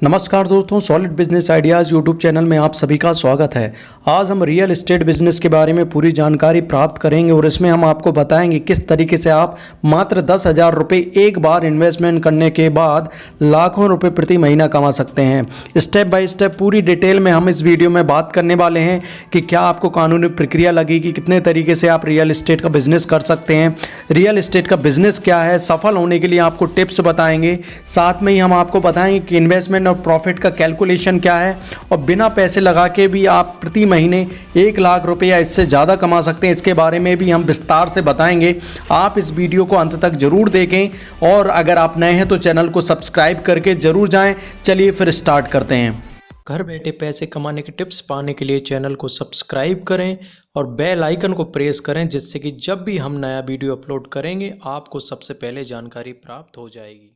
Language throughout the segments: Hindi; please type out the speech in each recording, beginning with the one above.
नमस्कार दोस्तों, solid business ideas YouTube channel में आप सभी का स्वागत है। आज हम रियल एस्टेट बिजनेस के बारे में पूरी जानकारी प्राप्त करेंगे और इसमें हम आपको बताएंगे किस तरीके से आप मात्र 10,000 रुपये एक बार इन्वेस्टमेंट करने के बाद लाखों रुपए प्रति महीना कमा सकते हैं। स्टेप बाय स्टेप पूरी डिटेल में हम इस वीडियो में बात करने वाले हैं कि क्या आपको कानूनी प्रक्रिया लगेगी, कितने तरीके से आप रियल एस्टेट का बिजनेस कर सकते हैं, रियल एस्टेट का बिजनेस क्या है, सफल होने के लिए आपको टिप्स बताएंगे। साथ में ही हम आपको बताएंगे कि इन्वेस्टमेंट और प्रॉफिट का कैलकुलेशन क्या है और बिना पैसे लगा के भी आप प्रति महीने 1 लाख रुपए या इससे ज़्यादा कमा सकते हैं। इसके बारे में भी हम विस्तार से बताएंगे। आप इस वीडियो को अंत तक जरूर देखें और अगर आप नए हैं तो चैनल को सब्सक्राइब करके जरूर जाएं। चलिए फिर स्टार्ट करते हैं। घर बैठे पैसे कमाने के टिप्स पाने के लिए चैनल को सब्सक्राइब करें और बेल आइकन को प्रेस करें, जिससे कि जब भी हम नया वीडियो अपलोड करेंगे आपको सबसे पहले जानकारी प्राप्त हो जाएगी।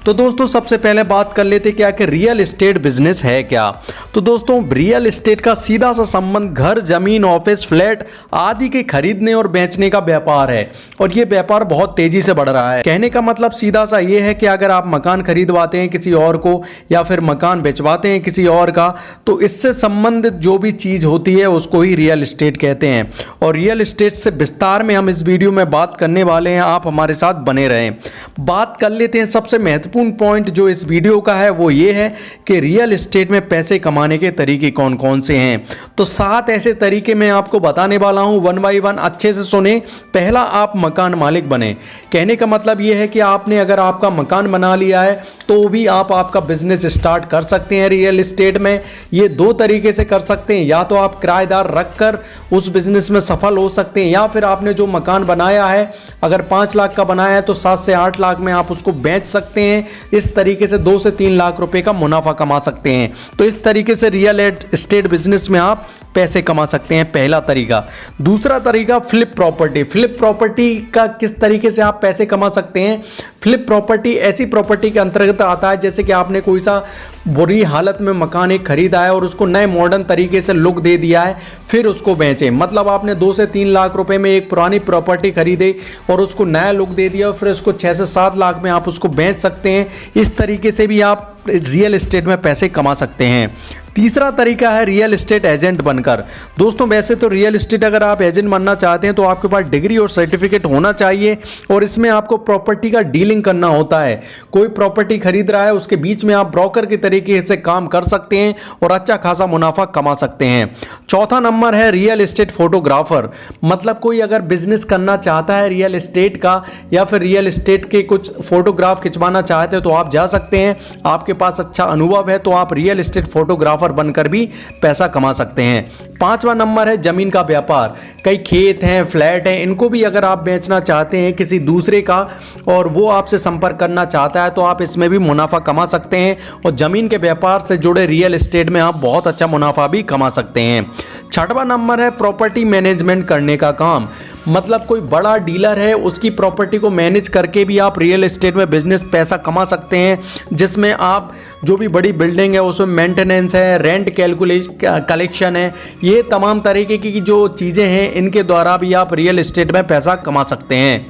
तो दोस्तों सबसे पहले बात कर लेते क्या कि रियल एस्टेट बिजनेस है क्या। तो दोस्तों रियल एस्टेट का सीधा सा संबंध घर, जमीन, ऑफिस, फ्लैट आदि के खरीदने और बेचने का व्यापार है और ये व्यापार बहुत तेजी से बढ़ रहा है। कहने का मतलब सीधा सा ये है कि अगर आप मकान खरीदवाते हैं किसी और को या फिर मकान बेचवाते हैं किसी और का, तो इससे संबंधित जो भी चीज होती है उसको ही रियल एस्टेट कहते हैं। और रियल एस्टेट से विस्तार में हम इस वीडियो में बात करने वाले हैं, आप हमारे साथ बने रहें। बात कर लेते हैं सबसे महत्वपूर्ण पॉइंट जो इस वीडियो का है वो ये है कि रियल एस्टेट में पैसे कमाने के तरीके कौन कौन से हैं। तो 7 ऐसे तरीके मैं आपको बताने वाला हूं, 1 बाय 1 अच्छे से सुने। पहला, आप मकान मालिक बने। कहने का मतलब ये है कि आपने अगर आपका मकान बना लिया है तो भी आप आपका बिजनेस स्टार्ट कर सकते हैं रियल एस्टेट में। ये 2 तरीके से कर सकते हैं, या तो आप किराएदार रखकर उस बिजनेस में सफल हो सकते हैं, या फिर आपने जो मकान बनाया है अगर 5 लाख का बनाया है तो 7 से 8 लाख में आप उसको बेच सकते हैं। इस तरीके से 2 से 3 लाख रुपए का मुनाफा कमा सकते हैं। तो इस तरीके से रियल एस्टेट बिजनेस में आप पैसे कमा सकते हैं, पहला तरीका। दूसरा तरीका, फ्लिप प्रॉपर्टी। फ्लिप प्रॉपर्टी का किस तरीके से आप पैसे कमा सकते हैं। फ्लिप प्रॉपर्टी ऐसी प्रॉपर्टी के अंतर्गत आता है जैसे कि आपने कोई सा बुरी हालत में मकान एक खरीदा है और उसको नए मॉडर्न तरीके से लुक दे दिया है, फिर उसको बेचें। मतलब आपने 2 से 3 लाख रुपए में एक पुरानी प्रॉपर्टी खरीदे और उसको नया लुक दे दिया और फिर उसको 6 से 7 लाख में आप उसको बेच सकते हैं। इस तरीके से भी आप रियल एस्टेट में पैसे कमा सकते हैं। तीसरा तरीका है रियल एस्टेट एजेंट बनकर। दोस्तों वैसे तो रियल एस्टेट अगर आप एजेंट बनना चाहते हैं तो आपके पास डिग्री और सर्टिफिकेट होना चाहिए और इसमें आपको प्रॉपर्टी का डीलिंग करना होता है। कोई प्रॉपर्टी खरीद रहा है उसके बीच में आप ब्रोकर के तरीके से काम कर सकते हैं और अच्छा खासा मुनाफा कमा सकते हैं। चौथा नंबर है रियल एस्टेट फोटोग्राफर। मतलब कोई अगर बिजनेस करना चाहता है रियल एस्टेट का या फिर रियल एस्टेट के कुछ फोटोग्राफ खिंचवाना चाहते हैं तो आप जा सकते हैं। आपके पास अच्छा अनुभव है तो आप रियल एस्टेट फोटोग्राफर बनकर भी पैसा कमा सकते हैं। 5वां नंबर है जमीन का व्यापार। कई खेत हैं, फ्लैट हैं, इनको भी अगर आप बेचना चाहते हैं किसी दूसरे का और वो आपसे संपर्क करना चाहता है तो आप इसमें भी मुनाफा कमा सकते हैं और जमीन के व्यापार से जुड़े रियल एस्टेट में आप बहुत अच्छा मुनाफा भी कमा सकते हैं। 6वां नंबर है प्रॉपर्टी मैनेजमेंट करने का काम। मतलब कोई बड़ा डीलर है उसकी प्रॉपर्टी को मैनेज करके भी आप रियल एस्टेट में बिजनेस पैसा कमा सकते हैं, जिसमें आप जो भी बड़ी बिल्डिंग है उसमें मेंटेनेंस है, रेंट कलेक्शन है, ये तमाम तरीके की जो चीज़ें हैं इनके द्वारा भी आप रियल एस्टेट में पैसा कमा सकते हैं।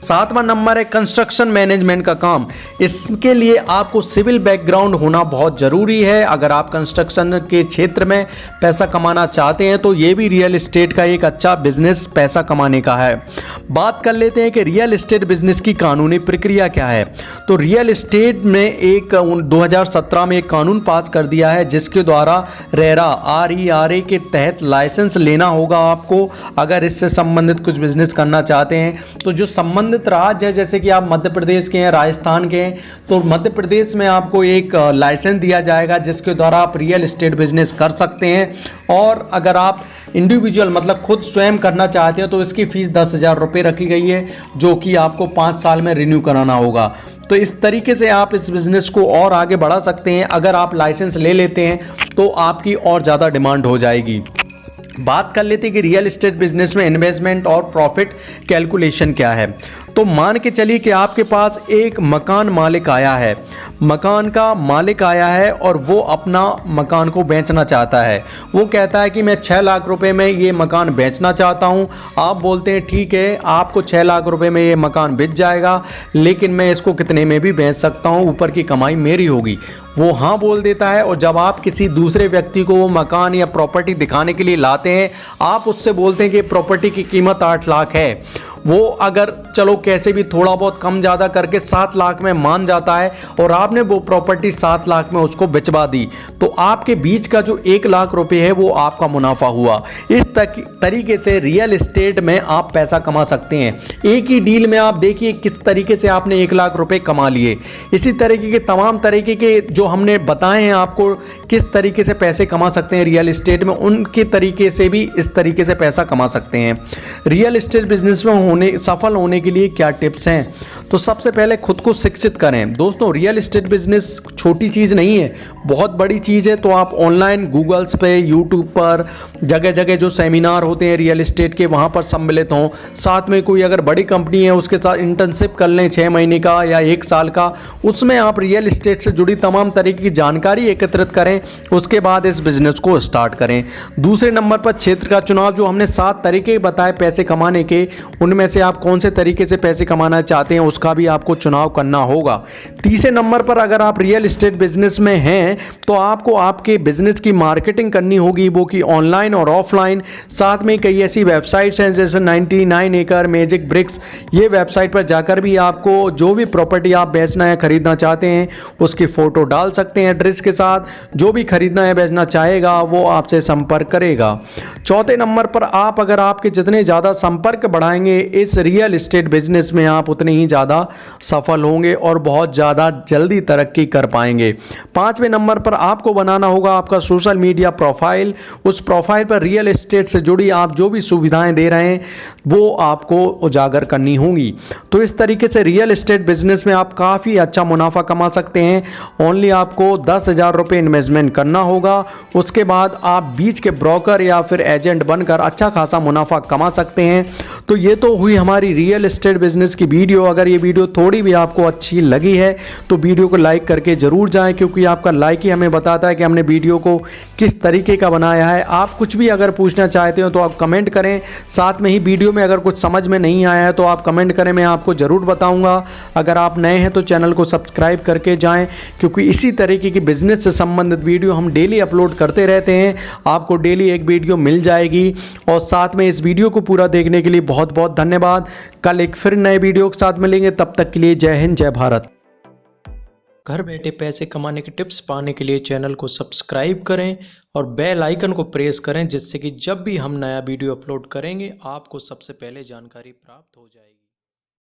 7वां नंबर है कंस्ट्रक्शन मैनेजमेंट का काम। इसके लिए आपको सिविल बैकग्राउंड होना बहुत ज़रूरी है। अगर आप कंस्ट्रक्शन के क्षेत्र में पैसा कमाना चाहते हैं तो ये भी रियल एस्टेट का एक अच्छा बिजनेस पैसा कमाने का है। बात कर लेते हैं कि रियल एस्टेट बिजनेस की कानूनी प्रक्रिया क्या है। तो रियल एस्टेट में एक 2017 में एक कानून पास कर दिया है जिसके द्वारा रेरा RERA के तहत लाइसेंस लेना होगा आपको अगर इससे संबंधित कुछ बिजनेस करना चाहते हैं। तो जो संबंधित राज्य है, जैसे कि आप मध्य प्रदेश के हैं, राजस्थान के हैं, तो मध्य प्रदेश में आपको एक लाइसेंस दिया जाएगा जिसके द्वारा आप रियल एस्टेट बिजनेस कर सकते हैं। और अगर आप इंडिविजुअल मतलब खुद स्वयं करना चाहते हैं तो इसकी फीस 10,000 रुपये रखी गई है, जो कि आपको 5 साल में रिन्यू कराना होगा। तो इस तरीके से आप इस बिजनेस को और आगे बढ़ा सकते हैं। अगर आप लाइसेंस ले लेते हैं तो आपकी और ज़्यादा डिमांड हो जाएगी। बात कर लेते हैं कि रियल एस्टेट बिजनेस में इन्वेस्टमेंट और प्रॉफिट कैलकुलेशन क्या है। तो मान के चलिए कि आपके पास एक मकान मालिक आया है, मकान का मालिक आया है और वो अपना मकान को बेचना चाहता है। वो कहता है कि मैं 6 लाख रुपए में ये मकान बेचना चाहता हूँ। आप बोलते हैं ठीक है, आपको 6 लाख रुपए में ये मकान बिक जाएगा, लेकिन मैं इसको कितने में भी बेच सकता हूँ, ऊपर की कमाई मेरी होगी। वो हाँ बोल देता है, और जब आप किसी दूसरे व्यक्ति को वो मकान या प्रॉपर्टी दिखाने के लिए लाते हैं, आप उससे बोलते हैं कि प्रॉपर्टी की कीमत 8 लाख है, वो अगर चलो कैसे भी थोड़ा बहुत कम ज़्यादा करके 7 लाख में मान जाता है और आपने वो प्रॉपर्टी 7 लाख में उसको बेचवा दी, तो आपके बीच का जो 1 लाख रुपए है वो आपका मुनाफा हुआ। इस तरीके से रियल एस्टेट में आप पैसा कमा सकते हैं। एक ही डील में आप देखिए किस तरीके से आपने 1 लाख रुपए कमा लिए। इसी तरीके के तमाम तरीके के जो हमने बताए हैं आपको किस तरीके से पैसे कमा सकते हैं रियल एस्टेट में, उनके तरीके से भी इस तरीके से पैसा कमा सकते हैं। रियल एस्टेट बिजनेस में सफल होने के लिए क्या टिप्स हैं? तो सबसे पहले खुद को शिक्षित करें। दोस्तों, रियल एस्टेट बिजनेस छोटी चीज़ नहीं है, बहुत बड़ी चीज़ है। तो आप ऑनलाइन गूगल्स पे, यूट्यूब पर जगह जगह जो सेमिनार होते हैं रियल एस्टेट के, वहाँ पर सम्मिलित हों। साथ में कोई अगर बड़ी कंपनी है उसके साथ इंटर्नशिप कर लें 6 महीने का या 1 साल का, उसमें आप रियल एस्टेट से जुड़ी तमाम तरीके की जानकारी एकत्रित करें, उसके बाद इस बिजनेस को स्टार्ट करें। दूसरे नंबर पर क्षेत्र का चुनाव। जो हमने 7 तरीके बताए पैसे कमाने के, उनमें से आप कौन से तरीके से पैसे कमाना चाहते हैं उसका भी आपको चुनाव करना होगा। तीसरे नंबर पर अगर आप रियल एस्टेट बिजनेस में हैं तो आपको आपके बिजनेस की मार्केटिंग करनी होगी, वो कि ऑनलाइन और ऑफलाइन। साथ में कई ऐसी वेबसाइट्स हैं जैसे 99 एकड़, मैजिक ब्रिक्स, ये वेबसाइट पर जाकर भी आपको जो भी प्रॉपर्टी आप बेचना या खरीदना चाहते हैं उसकी फोटो डाल सकते हैं एड्रेस के साथ। जो भी खरीदना या बेचना चाहेगा वो आपसे संपर्क करेगा। चौथे नंबर पर आप अगर आपके जितने ज़्यादा संपर्क बढ़ाएंगे इस रियल एस्टेट बिजनेस में, आप उतने ही ज़्यादा सफल होंगे और बहुत ज़्यादा जल्दी तरक्की कर पाएंगे। 5वें नंबर पर आपको बनाना होगा आपका सोशल मीडिया प्रोफाइल। उस प्रोफाइल पर रियल एस्टेट से जुड़ी आप जो भी सुविधाएं दे रहे हैं वो आपको उजागर करनी होंगी। तो इस तरीके से रियल एस्टेट बिजनेस में आप काफ़ी अच्छा मुनाफा कमा सकते हैं। ओनली आपको 10,000 रुपये इन्वेस्टमेंट करना होगा, उसके बाद आप बीच के ब्रोकर या फिर एजेंट बनकर अच्छा खासा मुनाफा कमा सकते हैं। तो ये तो हुई हमारी रियल एस्टेट बिजनेस की वीडियो। अगर ये वीडियो थोड़ी भी आपको अच्छी लगी है तो वीडियो को लाइक करके ज़रूर जाएं, क्योंकि आपका लाइक ही हमें बताता है कि हमने वीडियो को किस तरीके का बनाया है। आप कुछ भी अगर पूछना चाहते हो तो आप कमेंट करें। साथ में ही वीडियो में अगर कुछ समझ में नहीं आया है तो आप कमेंट करें, मैं आपको ज़रूर बताऊंगा। अगर आप नए हैं तो चैनल को सब्सक्राइब करके जाएं, क्योंकि इसी तरीके की बिजनेस से संबंधित वीडियो हम डेली अपलोड करते रहते हैं। आपको डेली एक वीडियो मिल जाएगी। और साथ में इस वीडियो को पूरा देखने के लिए बहुत बहुत धन्यवाद। कल एक फिर नए वीडियो के साथ मिलेंगे, तब तक के लिए जय हिंद, जय भारत। घर बैठे पैसे कमाने के टिप्स पाने के लिए चैनल को सब्सक्राइब करें और बेल आइकन को प्रेस करें, जिससे कि जब भी हम नया वीडियो अपलोड करेंगे आपको सबसे पहले जानकारी प्राप्त हो जाएगी।